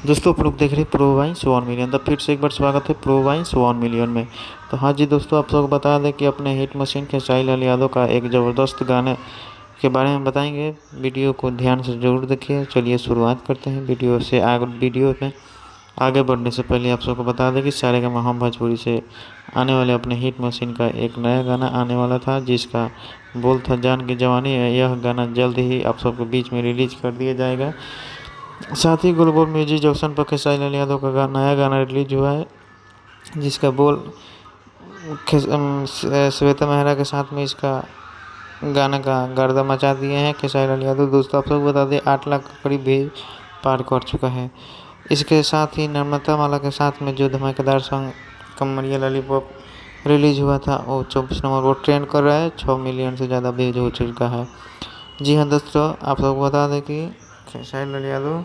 दोस्तों आप लोग देख रहे हैं प्रो वाइन्स 1 मिलियन। तो फिर से एक बार स्वागत है प्रो वाइन्स 1 मिलियन में। तो हाँ जी दोस्तों, आप लोग बता दें कि अपने हिट मशीन खेसारी लाल यादव का एक ज़बरदस्त गाने के बारे में बताएंगे। वीडियो को ध्यान से ज़रूर देखिए। चलिए शुरुआत करते हैं। वीडियो में आगे बढ़ने से पहले आप सबको बता दें कि सारेगामा हम भोजपुरी से आने वाले अपने हिट मशीन का एक नया गाना आने वाला था, जिसका बोल था जान की जवानी। यह गाना जल्द ही आप सबके बीच में रिलीज कर दिया जाएगा। साथ ही ग्लोबल म्यूजिक जंक्शन पर खेसारी लाल यादव का नया गाना रिलीज हुआ है, जिसका बोल श्वेता मेहरा के साथ में इसका गाना का गर्दा मचा दिए हैं खेसारी लाल यादव। दोस्तों आप सबको बता दें 8 लाख के करीब भी पार कर चुका है। इसके साथ ही नम्रता माला के साथ में जो धमाकेदार सॉन्ग कमरिया लॉलीपॉप रिलीज हुआ था, वो 24 नंबर वो ट्रेंड कर रहा है। 6 मिलियन से ज़्यादा व्यूज हो चुका है। जी हाँ दोस्तों, आप सबको बता दें कि खेसारी लाल यादव